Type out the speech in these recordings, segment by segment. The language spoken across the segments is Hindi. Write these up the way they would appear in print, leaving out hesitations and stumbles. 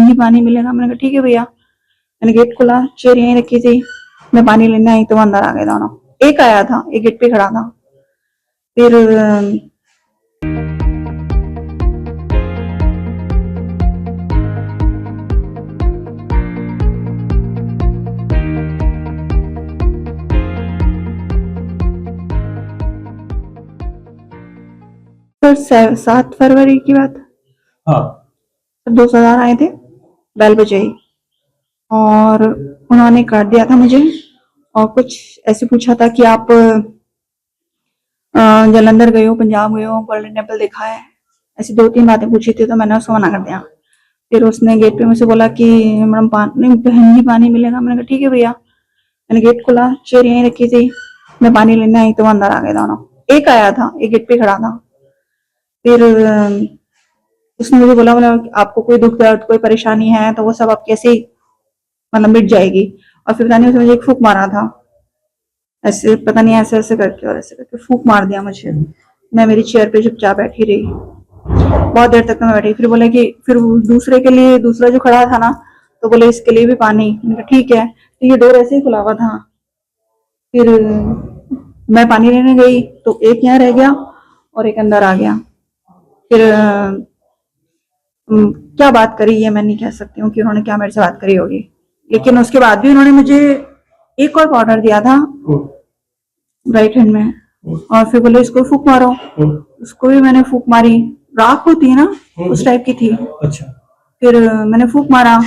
ही पानी मिलेगा। मैंने कहा ठीक है भैया। मैंने गेट खोला, चेयर यहीं रखी थी, मैं पानी लेने आई तो वो अंदर आ गए दोनों। एक आया था, एक गेट पे खड़ा था। फिर 7 फरवरी की बात, हाँ 2 आए थे, बेल बजाई और उन्होंने काट दिया था मुझे और कुछ ऐसे पूछा था कि आप जालंधर गए हो, पंजाब गए हो, गोल्डन टेम्पल देखा है, ऐसी 2-3 बातें पूछी थी तो मैंने उसको मना कर दिया। फिर उसने गेट पे मुझसे बोला कि मैडम पानी, बहन जी पानी मिलेगा। मैंने कहा ठीक है भैया। मैंने गेट खोला, चेयर यहीं रखी थी, मैं पानी लेने आई तो वो अंदर आ गए दोनों। एक आया था, एक गेट पे खड़ा था। फिर उसने मुझे बोला आपको कोई दुख दर्द, कोई परेशानी है तो वो सब आप कैसे मतलब मिट जाएगी। और फिर पता नहीं उसने मुझे एक फूंक मारा था, ऐसे पता नहीं ऐसे ऐसे करके, और ऐसे करके फूंक मार दिया मुझे। मैं मेरी चेयर पे चुपचाप बैठी रही, बहुत देर तक मैं बैठी। फिर बोले कि फिर दूसरे के लिए, दूसरा जो खड़ा था ना, तो बोले इसके लिए भी पानी। मैंने कहा ठीक है। तो ये डोर ऐसे ही खुला हुआ था। फिर मैं पानी लेने गई तो एक यहाँ रह गया और एक अंदर आ गया। फिर क्या बात करी ये मैं नहीं कह सकती हूँ कि उन्होंने क्या मेरे से बात करी होगी, लेकिन उसके बाद भी उन्होंने मुझे एक और पाउडर दिया था राइट हैंड में, और फिर बोले इसको फूंक मारो। उसको भी मैंने फूंक मारी, राख होती है ना उस टाइप की थी। अच्छा। फिर मैंने फूंक मारा,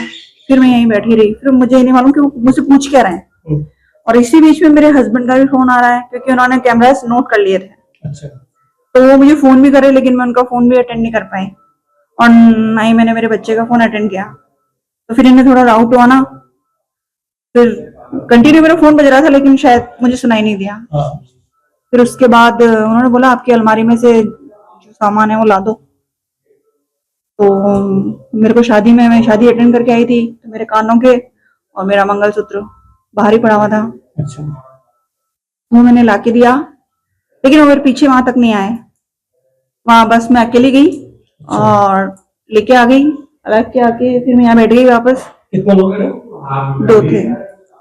फिर मैं यहीं बैठी रही। फिर मुझे नहीं मालूम कि वो मुझसे पूछ क्या रहे हैं। और इसी बीच में मेरे हस्बैंड का भी फोन आ रहा है, क्योंकि उन्होंने कैमरास नोट कर लिए थे। अच्छा। तो वो मुझे फोन भी करे, लेकिन मैं उनका फोन भी अटेंड नहीं कर पाई और ना ही मैंने मेरे बच्चे का फोन अटेंड किया। तो फिर इन्हें थोड़ा डाउट हुआ ना, फिर कंटिन्यू मेरा फोन बज रहा था लेकिन शायद मुझे सुनाई नहीं दिया। फिर उसके बाद उन्होंने बोला आपकी अलमारी में से जो सामान है वो ला दो। तो मेरे को शादी में, मैं शादी अटेंड करके आई थी, तो मेरे कानों के और मेरा मंगलसूत्र बाहर ही पड़ा हुआ था। अच्छा। वो मैंने ला के दिया, लेकिन वो मेरे पीछे वहां तक नहीं आए। वहां बस मैं अकेली गई और लेके आ गई, अलग के आके फिर मैं यहाँ बैठ गई वापस। कितने लोग थे? 2 थे।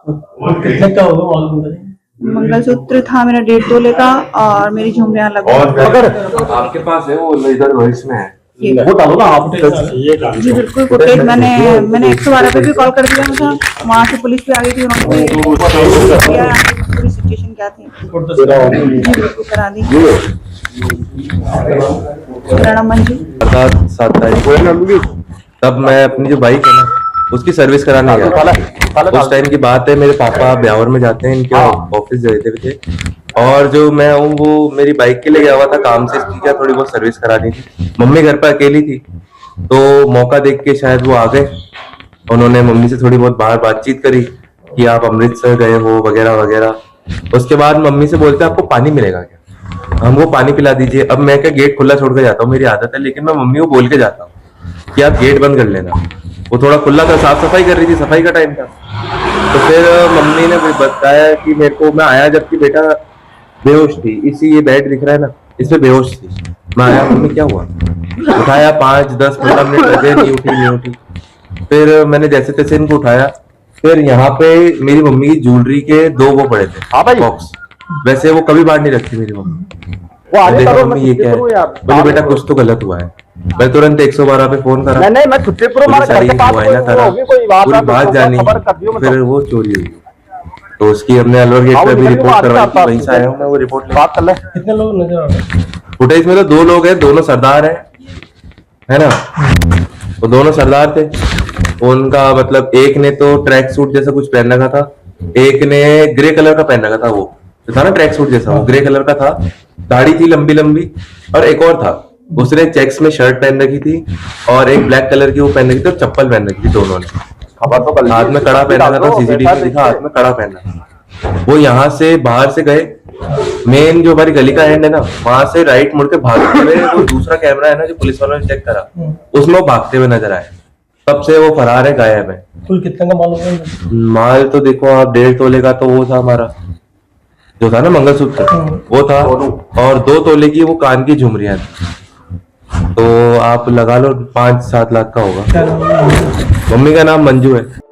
कितने का होगा मालूम नहीं? मंगलसूत्र था मेरा 1.5 तोले का और मेरी झुमरियां लगभग। अगर आपके पास है वो इधर वॉइस में है, वो डालो ना आप। जी बिल्कुल फुटेज मैंने 112 पे भी कॉल कर दिया था, वहाँ से पुलिस भी आ गई थी, उन्होंने पूरी सिचुएशन क्या थी जी बिल्कुल करा दी। मेरा नाम मंजू। 7 तारीख को तब मैं अपनी जो बाइक है ना उसकी सर्विस कराने गया था। उस टाइम की बात है, मेरे पापा ब्यावर में जाते हैं, इनके ऑफिस गए थे और जो मैं हूँ वो मेरी बाइक के लिए गया हुआ था काम से, इसकी क्या थोड़ी बहुत सर्विस करानी थी। मम्मी घर पर अकेली थी तो मौका देख के शायद वो आ गए। उन्होंने मम्मी से थोड़ी बहुत बाहर बातचीत करी कि आप अमृतसर गए हो वगैरह वगैरह। उसके बाद मम्मी से बोलते आपको पानी मिलेगा क्या, हमको पानी पिला दीजिए। अब मैं क्या गेट खुला छोड़ के जाता हूँ, मेरी आदत है, लेकिन मैं मम्मी को बोल के जाता हूँ कि आप गेट बंद कर लेना। वो थोड़ा खुला था, साफ सफाई कर रही थी, सफाई का टाइम था। तो फिर मम्मी ने बताया कि मेरे को, मैं आया जबकि बेटा बेहोश थी, इसी ये बेड दिख रहा है ना, इसमें बेहोश थी। मैं आया, मम्मी क्या हुआ, उठाया, 5-10-15 मिनट लगे, नहीं उठी। फिर मैंने जैसे तैसे इनको उठाया। फिर यहाँ पे मेरी मम्मी की ज्वेलरी के 2 वो पड़े थे बॉक्स, वैसे वो कभी बाहर नहीं रखती मेरी मम्मी। देखा मम्मी ये क्या है, बोले बेटा कुछ तो गलत हुआ है। मैं तुरंत 112 पे फोन करा, नहीं मैं मुआयना करा, पूरी बात जानी, फिर वो चोरी हुई। तो उसकी हमने अलवर गेट पे भी रिपोर्ट करवाई थी, वहीं से आया हूँ मैं वो रिपोर्ट बात कर ले। कितने लोग नजर आ रहे हैं? फुटेज में तो 2 लोग हैं, दोनों सरदार है ना, वो दोनों सरदार थे। उनका मतलब एक ने तो ट्रैक सूट जैसा कुछ पहन रखा था, एक ने ग्रे कलर का पहन रखा था, वो जो था ना ट्रैक सूट जैसा, वो ग्रे कलर का था, दाढ़ी थी लंबी लंबी। और एक और था, उसने चेक्स में शर्ट पहन रखी थी और एक ब्लैक कलर की वो पहन रखी थी और चप्पल पहन रखी थी दोनों ने। हाथ में कड़ा पहन रखा था, सीसीटीवी में दिखा हाथ में कड़ा पहन रखा। वो यहाँ से बाहर से गए, मेन जो हमारी गली का एंड है ना, वहां से राइट मुड़ के भागते हुए, वो दूसरा कैमरा है ना जो पुलिस वालों ने चेक करा, उसमें वो भागते हुए नजर आए। तब से वो फरार है, गायब है। कुल कितने का माल होगा? माल तो देखो आप 1.5 तोले का तो वो था हमारा, जो था ना मंगलसूत्र, वो था, और 2 तोले की वो कान की झुमरियां थी। तो आप लगा लो 5-7 लाख का होगा। मम्मी का नाम मंजू है।